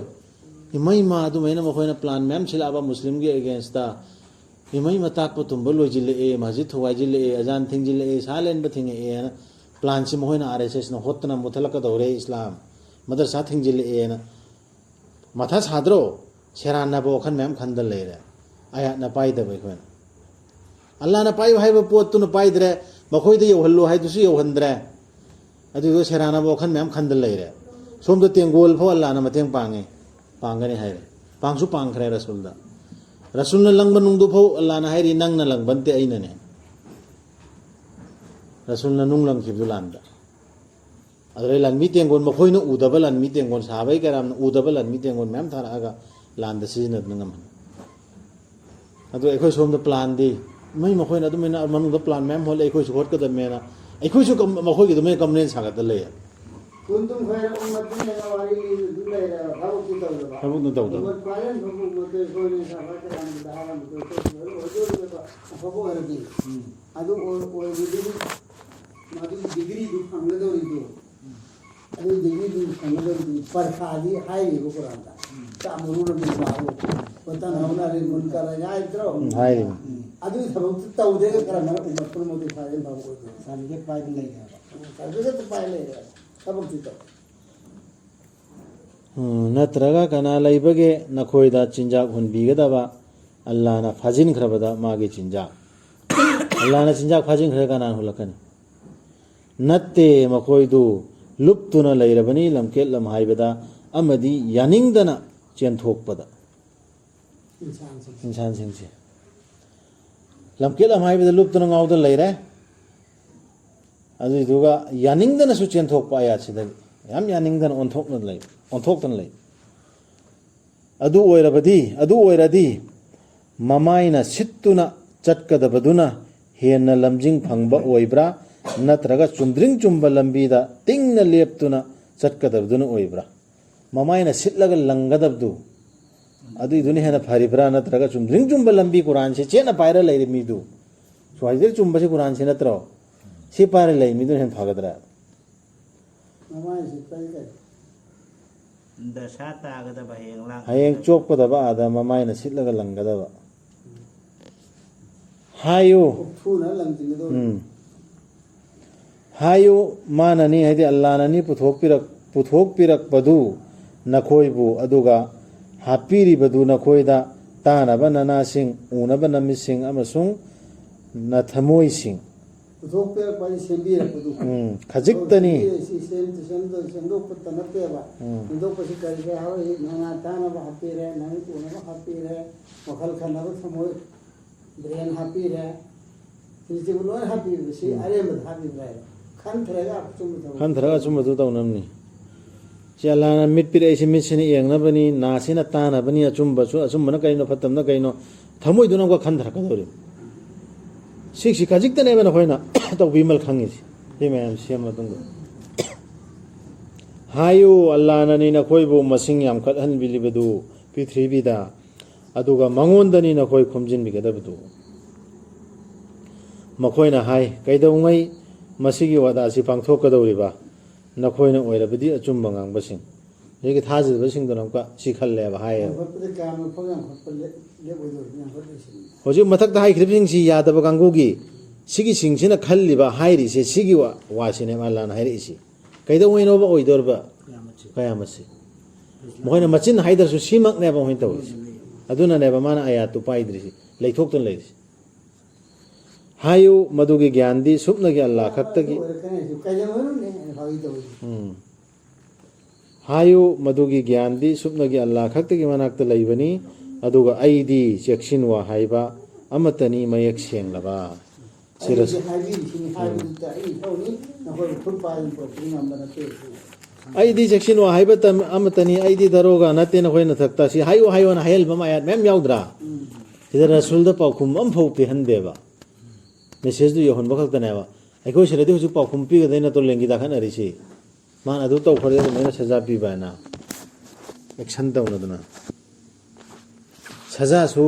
ꯏꯃꯩꯃ ꯑꯗꯨꯃꯥꯏꯅ ꯃꯈꯣꯏꯅ ꯄ꯭ꯂꯥꯟ ꯃꯌꯥꯝ ꯁꯤꯜꯂꯛꯑꯕ ꯃꯨꯁꯂꯤꯝꯒꯤ ꯑꯦꯒꯦꯟꯁꯇ ꯏꯃꯩꯃ ꯇꯥꯛꯄ ꯇꯨꯝꯕ ꯂꯣꯏꯁꯤꯜꯂꯛꯑꯦ ꯃꯁꯖꯤꯠ ꯊꯨꯒꯥꯏꯁꯤꯜꯂꯛꯑꯦ ꯑꯖꯥꯟ ꯊꯤꯡꯖꯤꯜꯂꯛꯑꯦ ꯁꯥ ꯂꯦꯟꯕ ꯊꯤꯡꯉꯛꯑꯦꯅ ꯄ꯭ꯂꯥꯟꯁꯤ ꯃꯈꯣꯏꯅ RSSꯅ ꯍꯣꯠꯇꯅ ꯃꯨꯊꯠꯂꯛꯀꯗꯧꯔꯦ ꯏꯁꯂꯥꯝ ꯃꯗꯔꯁꯥ ꯊꯤꯡꯖꯤꯜꯂꯛꯑꯦꯅ ꯃꯊꯥ ꯁꯥꯗ꯭ꯔꯣ ꯁꯦꯔꯥꯟꯅꯕ ꯋꯥꯈꯜ ꯃꯌꯥꯝ ꯈꯟꯗ ꯂꯩꯔꯦ ꯑꯌꯥꯠꯅ ꯄꯥꯏꯗꯕ ꯑꯩꯈꯣꯏꯅ ꯑꯜꯂꯥꯍꯅ ꯄꯥꯏꯌꯨ ꯍꯥꯏꯕ ꯄꯣꯠꯇꯨꯅ ꯄꯥꯏꯗ꯭ꯔꯦ ꯃꯈꯣꯏꯗ ꯌꯧꯍꯜꯂꯨ ꯍꯥꯏꯗꯨꯁꯨ ꯌꯧꯍꯟꯗ꯭ꯔꯦ ꯑꯗꯨꯗꯣ ꯁꯦꯔꯥꯟꯅꯕ ꯋꯥꯈꯜ ꯃꯌꯥꯝ ꯈꯟꯗ ꯂꯩꯔꯦ ꯁꯣꯝꯗ ꯇꯦꯡꯒꯣꯜ ꯐꯥꯎ ꯑꯜꯂꯥꯍꯅ ꯃꯇꯦꯡ ꯄꯥꯡꯉꯦ ꯄꯥꯡꯒꯅꯤ ꯍꯥꯏꯔꯦ ꯄꯥꯡꯁꯨ ꯄꯥꯡꯈ꯭ꯔꯦ ꯔꯁꯨꯜꯗ ꯔꯁꯨꯜꯅ ꯂꯪꯕ ꯅꯨꯡꯗꯨ ꯐꯥꯎ ꯑꯜꯂꯥꯍꯅ ꯍꯥꯏꯔꯤ ꯅꯪꯅ ꯂꯪꯕ ꯅꯠꯇꯦ ꯑꯩꯅꯅꯦ ꯔꯁꯨꯜꯅ ꯅꯨꯡ ꯂꯪꯈꯤꯕꯗꯨ ꯂꯥꯟꯗ ꯑꯗꯨꯗꯩ ꯂꯟꯃꯤ ꯇꯦꯡꯒꯣꯜ ꯃꯈꯣꯏꯅ ꯎꯗꯕ ꯂꯟꯃꯤ ꯇꯦꯡꯒꯣꯜ ꯁꯥꯕꯩ ꯀꯌꯥꯝꯅ ꯎꯗꯕ ꯂꯟꯃꯤ ꯇꯦꯡꯒꯣꯜ ꯃꯌꯥꯝ ꯊꯥꯔꯛꯑꯒ ꯂꯥꯟꯗ ꯁꯤꯖꯤꯟꯅꯗꯨꯅ ꯉꯝꯍꯟ ꯑꯗꯨ ꯑꯩꯈꯣꯏ ꯁꯣꯝꯗ ꯄ꯭ꯂꯥꯟꯗꯤ ꯃꯩ ꯃꯈꯣꯏꯅ ꯑꯗꯨꯃꯥꯏꯅ ꯃꯅꯨꯡꯗ ꯄ꯭ꯂꯥꯟ ꯃꯌꯥꯝ ꯍꯣꯠꯂꯦ ꯑꯩꯈꯣꯏꯁꯨ ꯍꯣꯠꯀꯗꯕꯅꯦꯅ ꯑꯩꯈꯣꯏꯁꯨ ꯃꯈꯣꯏꯒꯤ ꯑꯗꯨꯃꯥꯏꯅ ꯀꯝꯄ꯭ꯂꯦꯟ ꯁꯥꯒꯠꯇ ꯂꯩꯌꯦ ꯀꯨꯟꯗꯨꯝ ꯈꯣꯏꯅ ꯎꯝꯃꯠꯇꯨꯅ ꯋꯥꯔꯤ ꯑꯗꯨꯝ ꯂꯩꯔꯦꯕ ꯊꯕꯛꯇꯤ ꯇꯧꯗꯕ ꯊꯕꯛꯅ ꯇꯧꯗꯕ ꯎꯝꯃꯠ ꯄꯥꯏꯔꯦꯟ ꯐꯕ ꯎꯝꯃꯠꯇꯨ ꯑꯩꯈꯣꯏꯅ ꯁꯐꯥꯏ ꯀꯌꯥꯝꯗ ꯍꯥꯏꯔꯝꯕꯗꯣ ꯑꯩꯈꯣꯏ ꯑꯐꯕ ꯑꯣꯏꯔꯗꯤ ꯑꯗꯨ ꯑꯣꯏꯔꯗꯤ ꯃꯗꯨꯒꯤ ꯗꯤꯒ꯭ꯔꯤꯗꯨ ꯐꯪꯒꯗꯧꯔꯤꯗꯨ ꯑꯗꯨ ꯗꯤꯒ꯭ꯔꯤꯗꯨ ꯐꯪꯒꯗꯧꯔꯤꯗꯨ ꯄꯔꯈꯥꯗꯤ ꯍꯥꯏꯔꯤꯕ ꯀꯨꯔꯥꯟꯗ ꯆꯥꯃꯔꯨꯅ ꯄꯥꯎ ꯋꯥꯇꯟ ꯍꯧꯅꯔꯤ ꯃꯨꯟꯀꯔ ꯍꯥꯏꯗ꯭ꯔꯣ ꯍꯥꯏꯔꯤ ꯑꯗꯨꯒꯤ ꯊꯕꯛꯇꯨ ꯇꯧꯗꯦꯒ ꯀꯔꯝꯕꯅ ꯎꯝꯃꯠ ꯄꯨꯝꯅꯃꯛꯇꯤ ꯐꯥꯏꯔꯦꯟ ꯐꯕ ꯑꯣꯏꯗꯣꯏꯅꯣ ꯁꯥꯔꯇꯤꯐꯤꯀꯦꯠ ꯄꯥꯏꯕ ꯂꯩꯔꯦꯕ ꯁꯥꯔꯇꯤꯐꯤꯀꯦꯠꯇ ꯄꯥꯏ ꯂꯩꯔꯦꯕ ꯊꯕꯛꯇꯤ ꯇꯧ ꯅꯠꯇ꯭ꯔꯒ ꯀꯅꯥ ꯂꯩꯕꯒꯦ ꯅꯈꯣꯏꯗ ꯆꯤꯟꯖꯥꯛ ꯍꯨꯟꯕꯤꯒꯗꯕ ꯑꯜꯂꯥꯍꯅ ꯐꯥꯖꯤꯟꯈ꯭ꯔꯕꯗ ꯃꯥꯒꯤ ꯆꯤꯟꯖꯥꯛ ꯑꯜꯂꯥꯍꯅ ꯆꯤꯟꯖꯥꯛ ꯐꯥꯖꯤꯟꯈ꯭ꯔꯒ ꯀꯅꯥꯅ ꯍꯨꯜꯂꯛꯀꯅꯤ ꯅꯠꯇꯦ ꯃꯈꯣꯏꯗꯨ ꯂꯨꯞꯇꯨꯅ ꯂꯩꯔꯕꯅꯤ ꯂꯝꯀꯦꯠ ꯂꯝ ꯍꯥꯏꯕꯗ ꯑꯃꯗꯤ ꯌꯥꯅꯤꯡꯗꯅ ꯆꯦꯟꯊꯣꯛꯄꯗ ꯏꯟꯁꯥꯟꯁꯤꯡꯁꯦ ꯂꯝꯀꯦꯠ ꯂꯝ ꯍꯥꯏꯕꯗ ꯂꯨꯞꯇꯨꯅ ꯉꯥꯎꯗꯅ ꯂꯩꯔꯦ ꯑꯗꯨꯏꯗꯨꯒ ꯌꯥꯅꯤꯡꯗꯅꯁꯨ ꯆꯦꯟꯊꯣꯛꯄ ꯑꯌꯥꯠꯁꯤꯗꯒꯤ ꯌꯥꯝ ꯌꯥꯅꯤꯡꯗꯅ ꯑꯣꯟꯊꯣꯛꯇꯅ ꯂꯩ ꯑꯗꯨ ꯑꯣꯏꯔꯗꯤ ꯃꯃꯥꯏꯅ ꯁꯤꯠꯇꯨꯅ ꯆꯠꯀꯗꯕꯗꯨꯅ ꯍꯦꯟꯅ ꯂꯝꯖꯤꯡ ꯐꯪꯕ ꯑꯣꯏꯕ꯭ꯔꯥ ꯅꯠꯇ꯭ꯔꯒ ꯆꯨꯝꯗ꯭ꯔꯤꯡ ꯆꯨꯝꯕ ꯂꯝꯕꯤꯗ ꯇꯤꯡꯅ ꯂꯦꯞꯇꯨꯅ ꯆꯠꯀꯗꯕꯗꯨꯅ ꯑꯣꯏꯕ꯭ꯔꯥ ꯃꯃꯥꯏꯅ ꯁꯤꯠꯂꯒ ꯂꯪꯒꯗꯕꯗꯨ ꯑꯗꯨꯏꯗꯨꯅ ꯍꯦꯟꯅ ꯐꯔꯤꯕ꯭ꯔꯥ ꯅꯠꯇ꯭ꯔꯒ ꯆꯨꯝꯗ꯭ꯔꯤꯡ ꯆꯨꯝꯕ ꯂꯝꯕꯤ ꯀꯨꯔꯥꯟꯁꯦ ꯆꯦꯠꯅ ꯄꯥꯏꯔ ꯂꯩꯔꯤ ꯃꯤꯗꯨ ꯁ꯭ꯋꯥꯏꯗ ꯆꯨꯝꯕꯁꯤ ꯀꯨꯔꯥꯟꯁꯤ ꯅꯠꯇ꯭ꯔꯣ ꯁꯤ ꯄꯥꯏꯔ ꯂꯩ ꯃꯤꯗꯨꯅ ꯍꯦꯟꯅ ꯐꯒꯗ꯭ꯔꯥ ꯗꯁꯥ ꯇꯥꯒꯗꯕ ꯍꯌꯦꯡ ꯆꯣꯛꯀꯗꯕ ꯑꯥꯗ ꯃꯃꯥꯏꯅ ꯁꯤꯠꯂꯒ ꯂꯪꯒꯗꯕ ꯍꯥꯏꯌꯨ ꯍꯥꯏꯌꯨ ꯃꯥꯅꯅꯤ ꯍꯥꯏꯗꯤ ꯑꯜꯂꯥꯍꯅꯅꯤ ꯄꯨꯊꯣꯛꯄꯤꯔꯛꯄꯗꯨ ꯅꯈꯣꯏꯕꯨ ꯑꯗꯨꯒ ꯍꯥꯞꯄꯤꯔꯤꯕꯗꯨ ꯅꯈꯣꯏꯗ ꯇꯥꯅꯕ ꯅꯅꯥꯁꯤꯡ ꯎꯅꯕ ꯅꯃꯤꯠꯁꯤꯡ ꯑꯃꯁꯨꯡ ꯅꯊꯃꯣꯏꯁꯤꯡ ꯄꯨꯊꯣꯛꯄꯤꯔꯛꯄ ꯁꯦꯝꯕꯤꯔꯛꯄꯗꯨ ꯈꯖꯤꯛꯇꯅꯤ ꯁꯦꯝꯗꯣꯛꯄꯇ ꯅꯠꯇꯦꯕ ꯁꯦꯝꯗꯣꯛꯄꯁꯤ ꯀꯔꯤ ꯀꯔꯤ ꯍꯥꯏꯔꯤ ꯅꯅꯥ ꯇꯥꯅꯕ ꯍꯥꯞꯄꯤꯔꯦ ꯅꯃꯤꯠ ꯎꯅꯕ ꯍꯥꯞꯄꯤꯔꯦ ꯋꯥꯈꯜ ꯈꯟꯅꯕ ꯊꯃꯣꯏ ꯕ꯭ꯔꯦꯟ ꯍꯥꯞꯄꯤꯔꯦ ꯁꯤꯁꯤꯕꯨ ꯂꯣꯏꯅ ꯍꯥꯞꯄꯤꯕ ꯁꯤ ꯑꯔꯦꯝꯕꯗ ꯍꯥꯞꯄꯤꯕ꯭ꯔꯥ ꯈꯟꯊꯔꯒ ꯑꯆꯨꯝꯕꯗꯨ ꯇꯧꯅꯕꯅꯤ ꯁꯤ ꯑꯜꯂꯥꯍꯅ ꯃꯤꯠ ꯄꯤꯔꯛꯏꯁꯤ ꯃꯤꯠꯁꯤꯅ ꯌꯦꯡꯅꯕꯅꯤ ꯅꯥꯁꯤꯅ ꯇꯥꯅꯕꯅꯤ ꯑꯆꯨꯝꯕꯅ ꯀꯩꯅꯣ ꯐꯠꯇꯕꯅ ꯀꯩꯅꯣ ꯊꯃꯣꯏꯗꯨꯅ ꯑꯃꯨꯛ ꯈꯟꯊꯔꯛꯀꯗꯧꯔꯤꯕ ꯁꯤꯁꯤ ꯈꯖꯤꯛꯇꯅꯦꯕ ꯅꯈꯣꯏꯅ ꯇꯧꯕꯤꯃꯜ ꯈꯪꯉꯤꯁꯤ ꯁꯤ ꯃꯌꯥꯝ ꯁꯦꯝꯕ ꯃꯇꯨꯡꯗ ꯍꯥꯏꯌꯨ ꯑꯜꯂꯥꯍꯅꯅꯤ ꯅꯈꯣꯏꯕꯨ ꯃꯁꯤꯡ ꯌꯥꯝꯈꯠꯍꯟꯕꯤꯔꯤꯕꯗꯨ ꯄ꯭ꯔꯤꯊꯤꯕꯤꯗ ꯑꯗꯨꯒ ꯃꯉꯣꯟꯗꯅꯤ ꯅꯈꯣꯏ ꯈꯣꯝꯖꯤꯟꯕꯤꯒꯗꯕꯗꯨ ꯃꯈꯣꯏꯅ ꯍꯥꯏ ꯀꯩꯗꯧꯉꯩ ꯃꯁꯤꯒꯤ ꯋꯥꯗꯥꯁꯤ ꯄꯥꯡꯊꯣꯛꯀꯗꯧꯔꯤꯕ ꯅꯈꯣꯏꯅ ꯑꯣꯏꯔꯕꯗꯤ ꯑꯆꯨꯝꯕ ꯉꯥꯡꯕꯁꯤꯡ ꯍꯧꯖꯤꯛꯀꯤ ꯊꯥꯖꯗꯕꯁꯤꯡꯗꯨꯅ ꯑꯃꯨꯛꯀ ꯁꯤ ꯈꯜꯂꯦꯕ ꯍꯥꯏꯌꯦꯕ ꯍꯧꯖꯤꯛ ꯃꯊꯛꯇ ꯍꯥꯏꯈ꯭ꯔꯤꯕꯁꯤꯡꯁꯤ ꯌꯥꯗꯕ ꯀꯥꯡꯕꯨꯒꯤ ꯁꯤꯒꯤꯁꯤꯡꯁꯤꯅ ꯈꯜꯂꯤꯕ ꯍꯥꯏꯔꯤꯁꯦ ꯁꯤꯒꯤ ꯋꯥꯁꯤꯅꯦꯕ ꯑꯜꯂꯥꯍꯅ ꯍꯥꯏꯔꯛꯏꯁꯤ ꯀꯩꯗꯧꯉꯩꯅꯣꯕ ꯑꯣꯏꯗꯣꯔꯤꯕ ꯀꯌꯥꯃꯠꯁꯤ ꯃꯈꯣꯏꯅ ꯃꯆꯤꯟ ꯍꯥꯏꯗ꯭ꯔꯁꯨ ꯁꯤꯃꯛꯅꯦꯕ ꯃꯈꯣꯏꯅ ꯇꯧꯔꯤꯁꯤ ꯑꯗꯨꯅꯅꯦꯕ ꯃꯥꯅ ꯑꯌꯥꯠꯇꯨ ꯄꯥꯏꯗ꯭ꯔꯤꯁꯤ ꯂꯩꯊꯣꯛꯇꯨꯅ ꯂꯩꯔꯤꯁꯤ ꯍꯥꯏꯌꯨ ꯃꯗꯨꯒꯤ ꯒ꯭ꯌꯥꯟꯗꯤ ꯁꯨꯞꯅꯒꯤ ꯑꯜꯂꯥꯍ ꯈꯛꯇꯒꯤ ꯍꯥꯏꯌꯨ ꯃꯗꯨꯒꯤ ꯒ꯭ꯌꯥꯟꯗꯤ ꯁꯨꯞꯅꯒꯤ ꯑꯜꯂꯥꯍ ꯈꯛꯇꯒꯤ ꯃꯅꯥꯛꯇ ꯂꯩꯕꯅꯤ ꯑꯗꯨꯒ ꯑꯩꯗꯤ ꯆꯦꯛꯁꯤꯟꯋꯥ ꯍꯥꯏꯕ ꯑꯃꯠꯇꯅꯤ ꯃꯌꯦꯛ ꯁꯦꯡꯂꯕ ꯑꯩꯗꯤ ꯆꯦꯛꯁꯤꯟꯋꯥ ꯍꯥꯏꯕ ꯑꯃꯠꯇꯅꯤ ꯑꯩꯗꯤ ꯗꯔꯣꯒꯥ ꯅꯠꯇꯦ ꯅꯈꯣꯏ ꯅꯊꯛꯇ ꯁꯤ ꯍꯥꯏꯌꯨ ꯍꯥꯏꯌꯨꯅ ꯍꯥꯏꯍꯟꯕ ꯃꯌꯥꯠ ꯃꯌꯥꯝ ꯌꯥꯎꯗ꯭ꯔꯥ ꯁꯤꯗ ꯔꯁꯨꯜꯗ ꯄꯥꯎꯈꯨꯝ ꯑꯃꯐꯥꯎ ꯄꯤꯍꯟꯗꯦꯕ ꯃꯦꯁꯦꯖꯇꯨ ꯌꯧꯍꯟꯕ ꯈꯛꯇꯅꯦꯕ ꯑꯩꯈꯣꯏ ꯁꯤꯗꯗꯤ ꯍꯧꯖꯤꯛ ꯄꯥꯎꯈꯨꯝ ꯄꯤꯒꯗꯣꯏ ꯅꯠꯇ꯭ꯔꯣ ꯂꯦꯡꯒꯤ ꯇꯥꯈꯠꯅꯔꯤꯁꯤ ꯃꯥꯅ ꯑꯗꯨ ꯇꯧꯈ꯭ꯔꯦ ꯑꯗꯨꯃꯥꯏꯅ ꯁꯖꯥ ꯄꯤꯕ ꯍꯥꯏꯅ ꯑꯦꯛꯁꯟ ꯇꯧꯅꯗꯅ ꯁꯖꯥꯁꯨ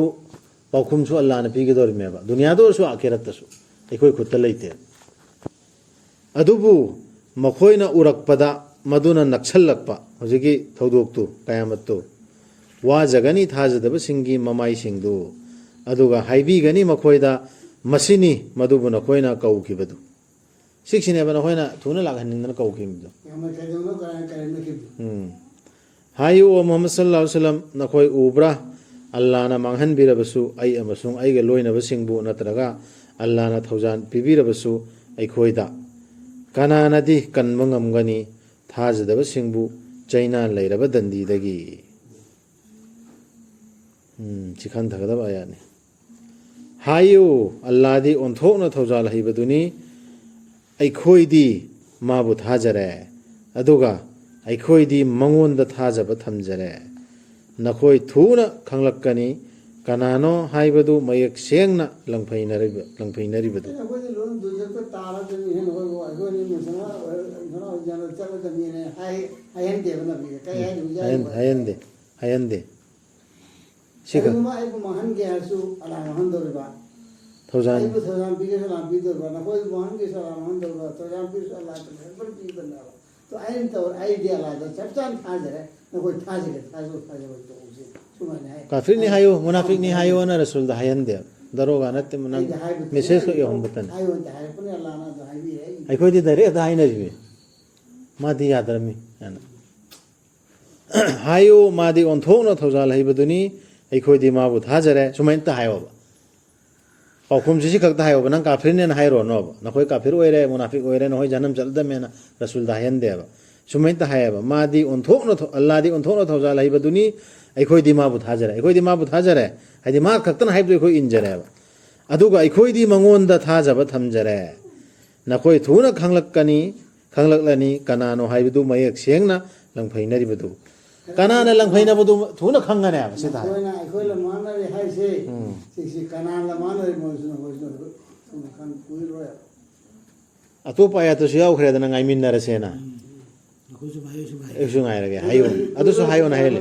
ꯄꯥꯎꯈꯨꯝꯁꯨ ꯑꯜꯂꯥꯍꯅ ꯄꯤꯒꯗꯧꯔꯤꯃꯦꯕ ꯗꯨꯅꯤꯌꯥꯗ ꯑꯣꯏꯔꯁꯨ ꯑꯥꯈꯤꯔꯠꯇꯁꯨ ꯑꯩꯈꯣꯏ ꯈꯨꯠꯇ ꯂꯩꯇꯦ ꯑꯗꯨꯕꯨ ꯃꯈꯣꯏꯅ ꯎꯔꯛꯄꯗ ꯃꯗꯨꯅ ꯅꯛꯁꯜꯂꯛꯄ ꯍꯧꯖꯤꯛꯀꯤ ꯊꯧꯗꯣꯛꯇꯨ ꯀꯌꯥꯃꯠꯇꯨ ꯋꯥꯖꯒꯅꯤ ꯊꯥꯖꯗꯕꯁꯤꯡꯒꯤ ꯃꯃꯥꯏꯁꯤꯡꯗꯨ ꯑꯗꯨꯒ ꯍꯥꯏꯕꯤꯒꯅꯤ ꯃꯈꯣꯏꯗ ꯃꯁꯤꯅꯤ ꯃꯗꯨꯕꯨ ꯅꯈꯣꯏꯅ ꯀꯧꯈꯤꯕꯗꯨ ꯁꯤꯛꯁꯤꯅꯦꯕ ꯅꯈꯣꯏꯅ ꯊꯨꯅ ꯂꯥꯛꯍꯟꯅꯤꯡꯗꯅ ꯀꯧꯈꯤꯕꯗꯨ ꯍꯥꯏꯌꯨ ꯑꯣ ꯃꯨꯍꯝꯃꯗ ꯁꯜꯂꯜꯂꯥꯍꯨ ꯑꯂꯩꯍꯤ ꯋꯁꯜꯂꯝ ꯅꯈꯣꯏ ꯎꯕ꯭ꯔꯥ ꯑꯜꯂꯥꯍꯅ ꯃꯥꯡꯍꯟꯕꯤꯔꯕꯁꯨ ꯑꯩ ꯑꯃꯁꯨꯡ ꯑꯩꯒ ꯂꯣꯏꯅꯕꯁꯤꯡꯕꯨ ꯅꯠꯇ꯭ꯔꯒ ꯑꯜꯂꯥꯍꯅ ꯊꯧꯖꯥꯜ ꯄꯤꯕꯤꯔꯕꯁꯨ ꯑꯩꯈꯣꯏꯗ ꯀꯅꯥꯅꯗꯤ ꯀꯟꯕ ꯉꯝꯒꯅꯤ ꯊꯥꯖꯗꯕꯁꯤꯡꯕꯨ ꯆꯩꯅꯥ ꯂꯩꯔꯕ ꯗꯟꯗꯤꯗꯒꯤ ꯁꯤ ꯈꯟꯊꯒꯗꯕ ꯑꯌꯥꯠꯅꯤ ꯍꯥꯏꯌꯨ ꯑꯜꯂꯥꯍꯗꯤ ꯑꯣꯟꯊꯣꯛꯅ ꯊꯧꯖꯥꯜ ꯍꯩꯕꯗꯨꯅꯤ ꯑꯩꯈꯣꯏꯗꯤ ꯃꯥꯕꯨ ꯊꯥꯖꯔꯦ ꯑꯗꯨꯒ ꯑꯩꯈꯣꯏꯗꯤ ꯃꯉꯣꯟꯗ ꯊꯥꯖꯕ ꯊꯝꯖꯔꯦ ꯅꯈꯣꯏ ꯊꯨꯅ ꯈꯪꯂꯛꯀꯅꯤ ꯀꯅꯥꯅꯣ ꯍꯥꯏꯕꯗꯨ ꯃꯌꯦꯛ ꯁꯦꯡꯅ ꯂꯪꯐꯩꯅꯔꯤꯕꯗꯨ ꯍꯥꯏꯍꯟꯗꯦ ꯁꯤꯈꯛ ꯊꯧꯖꯥꯜ ꯀꯥꯐꯤꯔꯅꯤ ꯍꯥꯏꯌꯨ ꯃꯨनाꯐꯤꯛꯅꯤ ꯍꯥꯏꯌꯨꯅ ꯔꯁꯨꯜꯗ ꯍꯥꯏꯍꯟꯗꯦ ꯗꯔꯣꯒꯥ ꯅꯠꯇꯦ ꯅꯪ ꯃꯦꯁꯦꯖ ꯈꯛ ꯌꯧꯍꯟꯕꯇꯅꯤ ꯑꯩꯈꯣꯏꯗꯤ ꯗꯥꯏꯔꯦꯛ ꯑꯗ ꯍꯥꯏꯅꯔꯤꯃꯤ ꯃꯥꯗꯤ ꯌꯥꯗ꯭ꯔꯃꯤ ꯍꯥꯏꯅ ꯍꯥꯏꯌꯨ ꯃꯥꯗꯤ ꯑꯣꯟꯊꯣꯛꯅ ꯊꯧꯖꯥꯜ ꯍꯩꯕꯗꯨꯅꯤ ꯑꯩꯈꯣꯏꯗꯤ ꯃꯥꯕꯨ ꯊꯥꯖꯔꯦ ꯁꯨꯃꯥꯏꯅ ꯍꯥꯏꯌꯣꯕ ꯄꯥꯎꯈꯨꯝꯁꯤ ꯁꯤ ꯈꯛꯇ ꯍꯥꯏꯌꯣꯕ ꯅꯪ ꯀꯥꯐꯤꯔꯅꯦꯅ ꯍꯥꯏꯔꯣꯅꯣꯕ ꯅꯈꯣꯏ ꯀꯥꯐꯤꯔ ꯑꯣꯏꯔꯦ ꯃꯨनाꯐꯤꯛ ꯑꯣꯏꯔꯦ ꯅꯈꯣꯏ ꯖꯍꯟꯅꯝ ꯆꯠꯂꯗꯝꯃꯦꯅ ꯔꯁꯨꯜꯗ ꯍꯥꯏꯍꯟꯗꯦꯕ ꯁꯨꯃꯥꯏꯅ ꯍꯥꯏꯌꯦꯕ ꯃꯥꯗꯤ ꯑꯜꯂꯥꯍꯗꯤ ꯑꯣꯟꯊꯣꯛꯅ ꯊꯧꯖꯥꯜ ꯍꯩꯕꯗꯨꯅꯤ ꯑꯩꯈꯣꯏꯗꯤ ꯃꯥꯕꯨ ꯊꯥꯖꯔꯦ ꯑꯩꯈꯣꯏꯗꯤ ꯃꯥꯕꯨ ꯊꯥꯖꯔꯦ ꯍꯥꯏꯗꯤ ꯃꯥ ꯈꯛꯇꯅ ꯍꯥꯏꯕꯗꯨ ꯑꯩꯈꯣꯏ ꯏꯟꯖꯔꯦꯕ ꯑꯗꯨꯒ ꯑꯩꯈꯣꯏꯗꯤ ꯃꯉꯣꯟꯗ ꯊꯥꯖꯕ ꯊꯝꯖꯔꯦ ꯅꯈꯣꯏ ꯊꯨꯅ ꯈꯪꯂꯛꯂꯅꯤ ꯀꯅꯥꯅꯣ ꯍꯥꯏꯕꯗꯨ ꯃꯌꯦꯛ ꯁꯦꯡꯅ ꯂꯪꯐꯩꯅꯔꯤꯕꯗꯨ ꯀꯅꯥꯅ ꯂꯪꯐꯩꯅꯕꯗꯨ ꯊꯨꯅ ꯈꯪꯒꯅꯦꯕ ꯁꯤꯗ ꯑꯇꯣꯞꯄ ꯑꯌꯥꯠꯇꯁꯨ ꯌꯥꯎꯈ꯭ꯔꯦꯗꯅ ꯉꯥꯏꯃꯤꯟꯅꯔꯁꯦꯅ ꯑꯩꯁꯨ ꯉꯥꯏꯔꯒꯦ ꯍꯥꯏꯌꯨ ꯑꯗꯨꯁꯨ ꯍꯥꯏꯌꯣꯅ ꯍꯥꯏꯍꯜꯂꯤ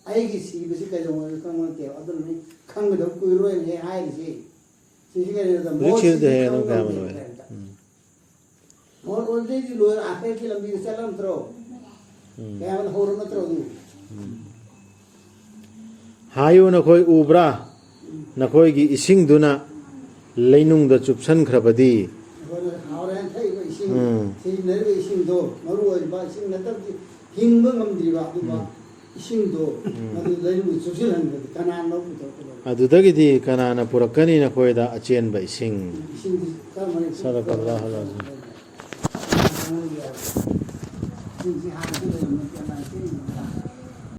ꯑꯩꯒꯤ ꯁꯤꯕꯁꯤ ꯀꯩꯗꯧꯉꯩ ꯈꯪꯕ ꯅꯠꯇꯦꯕ ꯑꯗꯨꯅ ꯈꯪꯒꯗꯕ ꯀꯨꯏꯔꯣꯏꯅ ꯍꯦꯛ ꯍꯥꯏꯔꯤꯁꯤ ꯁꯤꯁꯤ ꯀꯩꯅꯣꯗ ꯃꯣꯠ ꯑꯣꯏꯕꯗꯩꯗꯤ ꯂꯣꯏꯔ ꯑꯥꯈꯔꯀꯤ ꯂꯝꯕꯤꯗ ꯆꯠꯂꯝꯗ꯭ꯔꯣ ꯀꯌꯥꯃ ꯍꯧꯔ ꯅꯠꯇ꯭ꯔꯣ ꯑꯗꯨ ꯍꯥꯏꯌꯨ ꯅꯈꯣꯏ ꯎꯕ꯭ꯔꯥ ꯅꯈꯣꯏꯒꯤ ꯏꯁꯤꯡꯗꯨꯅ ꯂꯩꯅꯨꯡꯗ ꯆꯨꯞꯁꯟꯈ꯭ꯔꯕꯗꯤ ꯍꯥꯎꯔꯦꯅ ꯊꯛꯏꯕ ꯏꯁꯤꯡ ꯁꯤꯖꯤꯟꯅꯔꯤꯕ ꯏꯁꯤꯡꯗꯣ ꯃꯔꯨ ꯑꯣꯏꯕ ꯏꯁꯤꯡ ꯅꯠꯇꯕꯗꯤ ꯍꯤꯡꯕ ꯉꯝꯗ꯭ꯔꯤꯕ ꯑꯗꯨꯒ ꯏꯁꯤꯡꯗꯣ ꯃꯗꯨ ꯂꯩꯅꯨꯡꯗ ꯆꯨꯞꯁꯤꯜꯍꯟꯕꯗꯤ ꯀꯅꯥꯅꯣ ꯄꯨꯊꯣꯛꯀꯗꯕ ꯑꯗꯨꯗꯒꯤꯗꯤ ꯀꯅꯥꯅ ꯄꯨꯔꯛꯀꯅꯤ ꯅꯈꯣꯏꯗ ꯑꯆꯦꯟꯕ ꯏꯁꯤꯡ